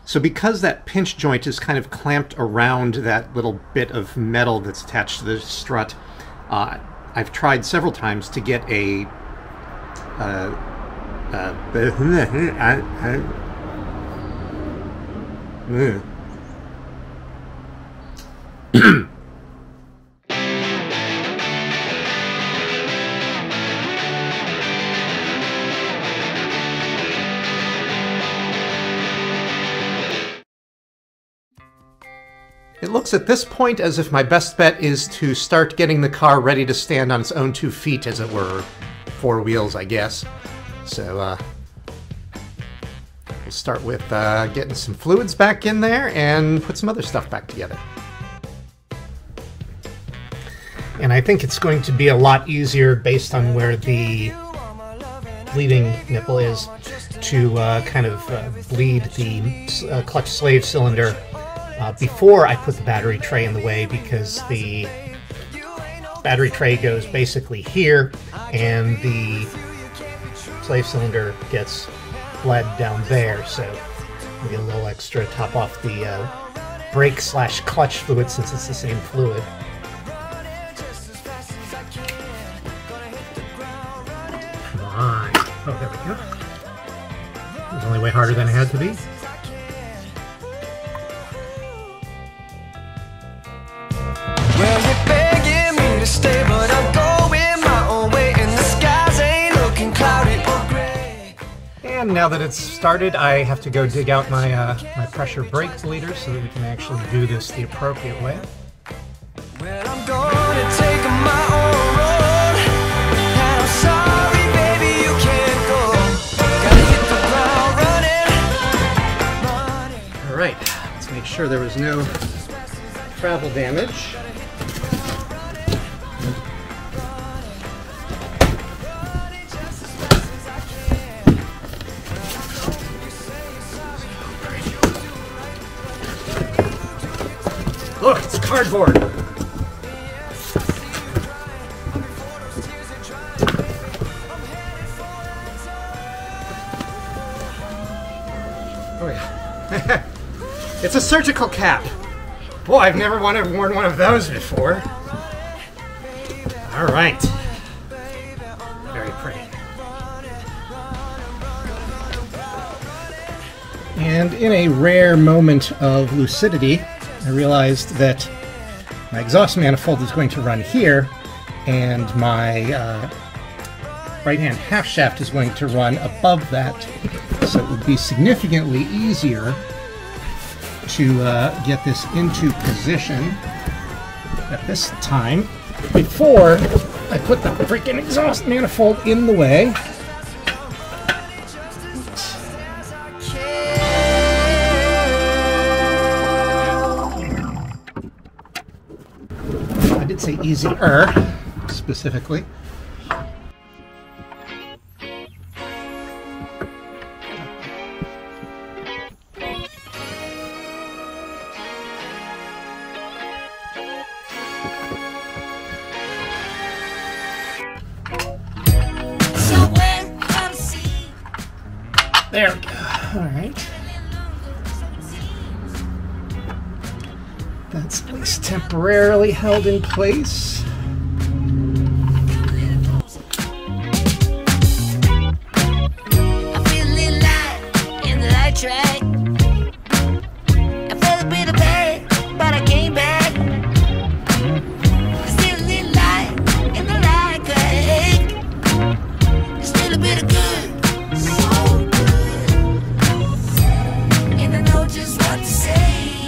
So because that pinch joint is kind of clamped around that little bit of metal that's attached to the strut, I've tried several times to get a It looks at this point as if my best bet is to start getting the car ready to stand on its own 2 feet, as it were. 4 wheels, I guess. So, we'll start with getting some fluids back in there and put some other stuff back together. And I think it's going to be a lot easier, based on where the bleeding nipple is, to kind of bleed the clutch slave cylinder before I put the battery tray in the way, because the battery tray goes basically here and the slave cylinder gets bled down there, so we get a little extra to top off the brake/clutch fluid, since it's the same fluid. Come on. Oh, there we go. It was only way harder than it had to be. Well, you're begging me to stay, but I'm going my own way, and the skies ain't looking cloudy or gray. And now that it's started, I have to go dig out my my pressure brake bleeder so that we can actually do this the appropriate way. Well, I'm gonna take my own road, and I'm sorry, baby, you can't go. Gotta hit the ground running. All right, let's make sure there was no travel damage. Look, it's cardboard! Oh yeah. It's a surgical cap! Boy, I've never worn one of those before. Alright. Very pretty. And in a rare moment of lucidity, I realized that my exhaust manifold is going to run here, and my right-hand half shaft is going to run above that, so it would be significantly easier to get this into position at this time before I put the freaking exhaust manifold in the way. I did say easier, specifically. There we go. All right. That's at least temporarily held in place. I feel a little light in the light track. I felt a bit of pain, but I came back. There's still a little light in the light track. There's still a bit of good, so good. And I know just what to say.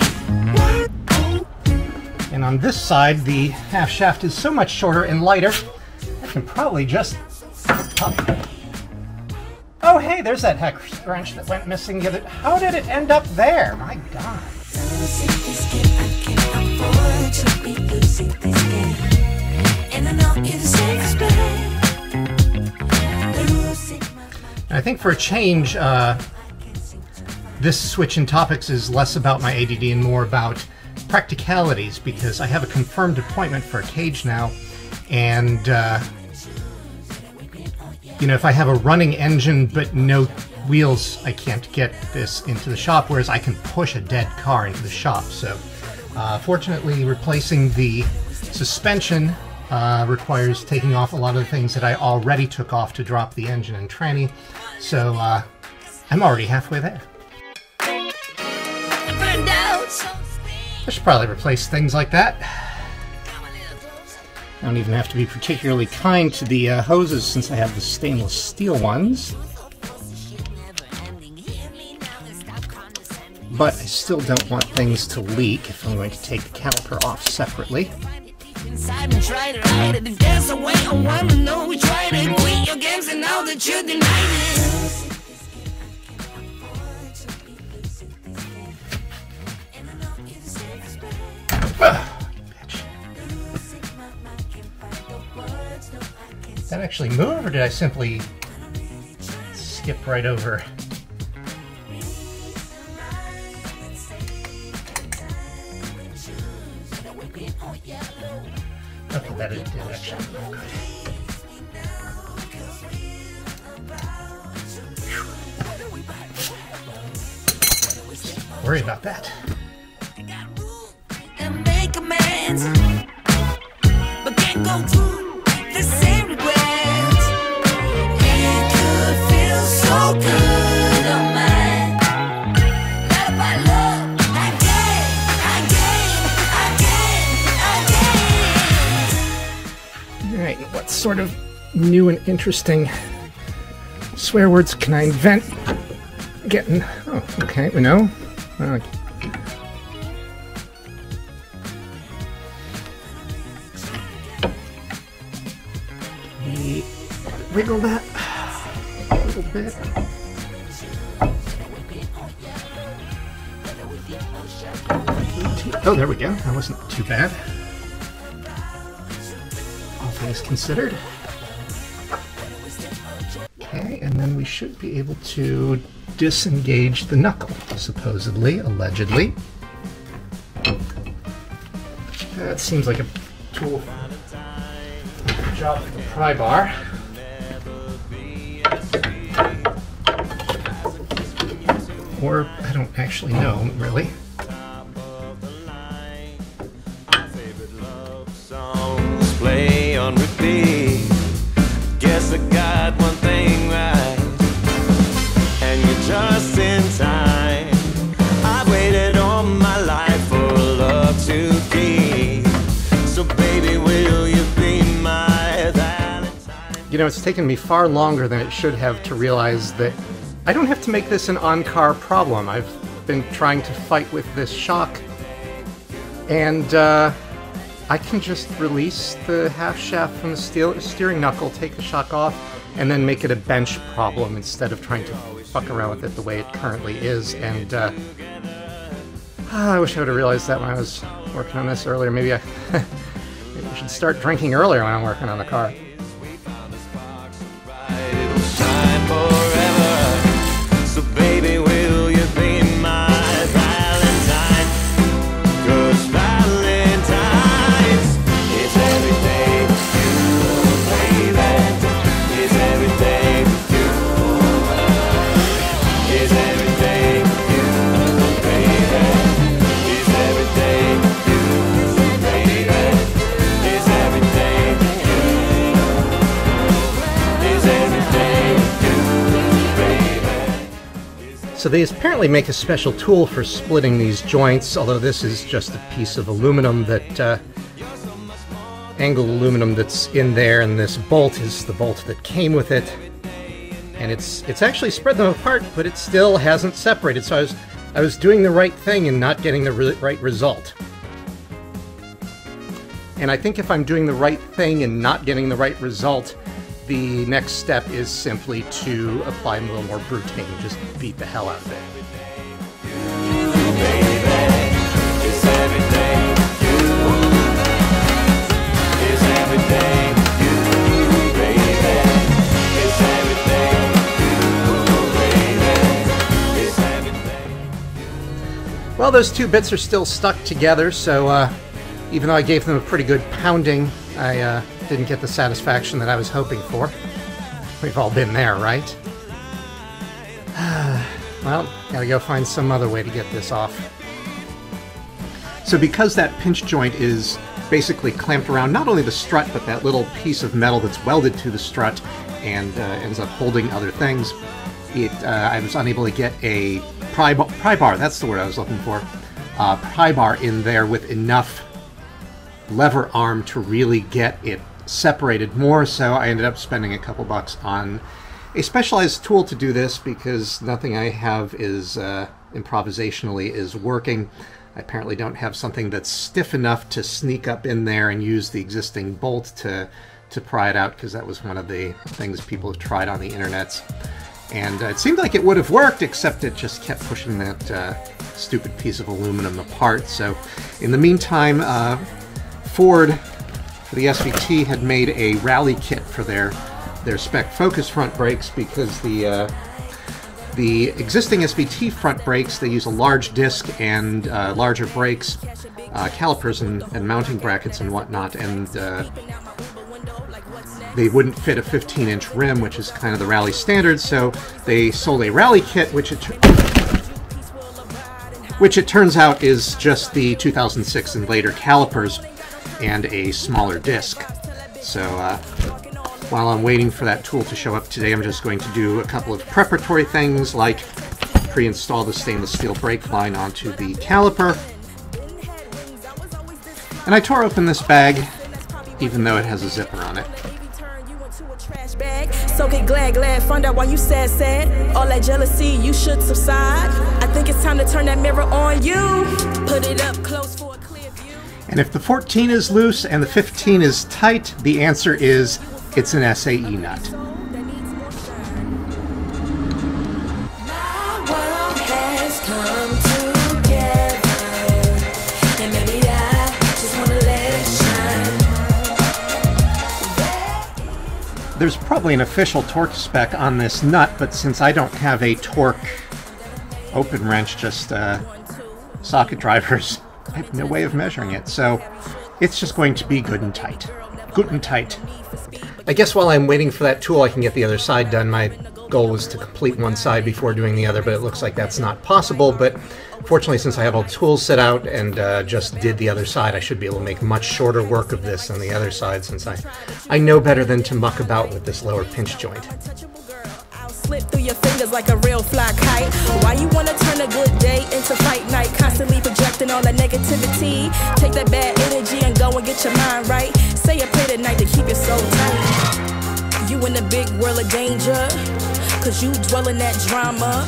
And on this side, the half shaft is so much shorter and lighter, I can probably just pop. Oh, hey, there's that heck wrench that went missing the other. How did it end up there? My God. I think for a change, this switch in topics is less about my ADD and more about practicalities, because I have a confirmed appointment for a cage now, and you know, if I have a running engine but no wheels, I can't get this into the shop, whereas I can push a dead car into the shop. So fortunately, replacing the suspension requires taking off a lot of the things that I already took off to drop the engine and tranny. So I'm already halfway there. I should probably replace things like that. I don't even have to be particularly kind to the hoses since I have the stainless steel ones. But I still don't want things to leak if I'm going to take the caliper off separately. Did that actually move, or did I simply skip right over? Okay, that did actually move good. Worry about that. And make amends, but can't go through the same regrets. It could feel so good on mine. Love by love, again. Alright, what sort of new and interesting swear words can I invent? Getting. Oh, okay, we know. Wiggle that a little bit. Oh, there we go. That wasn't too bad. All things considered. Okay, and then we should be able to disengage the knuckle, supposedly, allegedly. That seems like a tool. Good job with the pry bar. Or, I don't actually know, really. Play on repeat. Guess I got one thing right, and you're just in time. I've waited all my life for love to keep. So baby, will you be my Valentine? You know, it's taken me far longer than it should have to realize that I don't have to make this an on-car problem. I've been trying to fight with this shock, and I can just release the half shaft from the steering knuckle, take the shock off, and then make it a bench problem instead of trying to fuck around with it the way it currently is. And I wish I would have realized that when I was working on this earlier. Maybe I should start drinking earlier when I'm working on the car. So baby, will you be my Valentine? 'Cause Valentine's is every day with you, baby. It's every day with you. It's every day with you, baby. It's every day with you, baby. It's every day with you. It's every day with you, baby. So they apparently make a special tool for splitting these joints, although this is just a piece of aluminum that, angled aluminum that's in there, and this bolt is the bolt that came with it. And it's actually spread them apart, but it still hasn't separated, so I was doing the right thing and not getting the right result. And I think if I'm doing the right thing and not getting the right result, the next step is simply to apply a little more brutane, just beat the hell out of it. It's every day with you. It's every day with you, baby. It's every day with you, baby. It's every day. Well, those two bits are still stuck together, so even though I gave them a pretty good pounding, I didn't get the satisfaction that I was hoping for. We've all been there, right? Well, gotta go find some other way to get this off. So because that pinch joint is basically clamped around not only the strut, but that little piece of metal that's welded to the strut and ends up holding other things, I was unable to get a pry bar, that's the word I was looking for, pry bar in there with enough lever arm to really get it separated more, so I ended up spending a couple bucks on a specialized tool to do this because nothing I have is improvisationally is working. I apparently don't have something that's stiff enough to sneak up in there and use the existing bolt to pry it out, because that was one of the things people have tried on the internets. And it seemed like it would have worked, except it just kept pushing that stupid piece of aluminum apart. So in the meantime, Ford, for the SVT, had made a rally kit for their spec Focus front brakes, because the existing SVT front brakes, they use a large disc and larger brakes, calipers and mounting brackets and whatnot, and they wouldn't fit a 15-inch rim, which is kind of the rally standard, so they sold a rally kit, which it turns out is just the 2006 and later calipers and a smaller disc. So while I'm waiting for that tool to show up today, I'm just going to do a couple of preparatory things, like pre-install the stainless steel brake line onto the caliper. And I tore open this bag, even though it has a zipper on it. So get glad, find out why you sad. All that jealousy, you should subside. I think it's time to turn that mirror on you. Put it up close for a clear view. And if the 14 is loose and the 15 is tight, the answer is it's an SAE nut. There's probably an official torque spec on this nut, but since I don't have a torque open wrench, just socket drivers, I have no way of measuring it, so it's just going to be good and tight. Good and tight. I guess while I'm waiting for that tool, I can get the other side done. My goal was to complete one side before doing the other, but it looks like that's not possible. But fortunately, since I have all the tools set out and just did the other side, I should be able to make much shorter work of this than the other side, since I know better than to muck about with this lower pinch joint. Slip through your fingers like a real fly kite. Why you wanna turn a good day into fight night? Constantly projecting all that negativity. Take that bad energy and go and get your mind right. Say a prayer tonight to keep it so tight. You in the big world of danger, cause you dwell in that drama.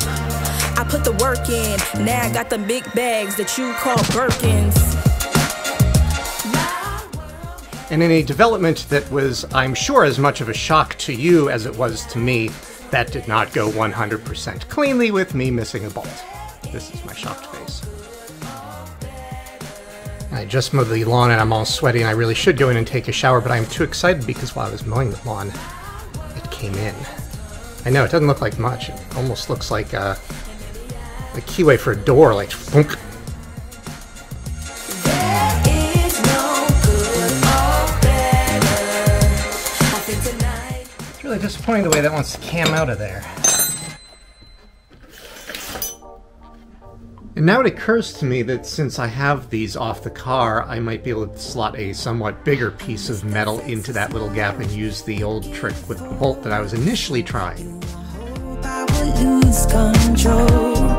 I put the work in, now I got the big bags that you call Birkins. And in a development that was, I'm sure, as much of a shock to you as it was to me, that did not go 100% cleanly with me missing a bolt. This is my shocked face. I just mowed the lawn and I'm all sweaty and I really should go in and take a shower, but I'm too excited because while I was mowing the lawn, it came in. I know, it doesn't look like much. It almost looks like a keyway for a door, like thunk. It's really disappointing the way that wants to cam out of there. And now it occurs to me that since I have these off the car, I might be able to slot a somewhat bigger piece of metal into that little gap and use the old trick with the bolt that I was initially trying. I will lose control.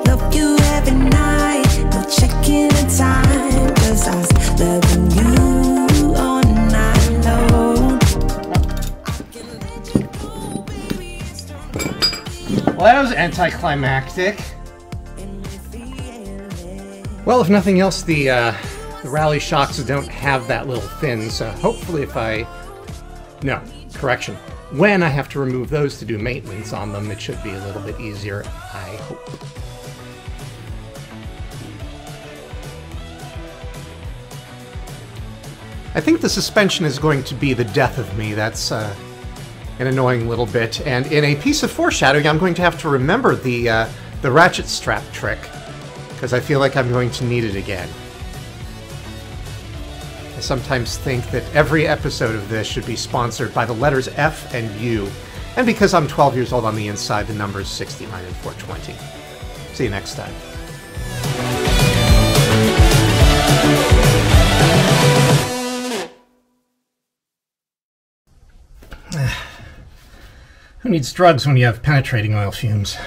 Love you every night, no checking the time, 'cause I was loving you all night long. Well, that was anticlimactic. Well, if nothing else, the rally shocks don't have that little fin, so hopefully when I have to remove those to do maintenance on them, it should be a little bit easier, I hope. I think the suspension is going to be the death of me. That's an annoying little bit. And in a piece of foreshadowing, I'm going to have to remember the ratchet strap trick, because I feel like I'm going to need it again. I sometimes think that every episode of this should be sponsored by the letters F and U, and because I'm 12 years old on the inside, the number is 60 minus 420. See you next time. Who needs drugs when you have penetrating oil fumes?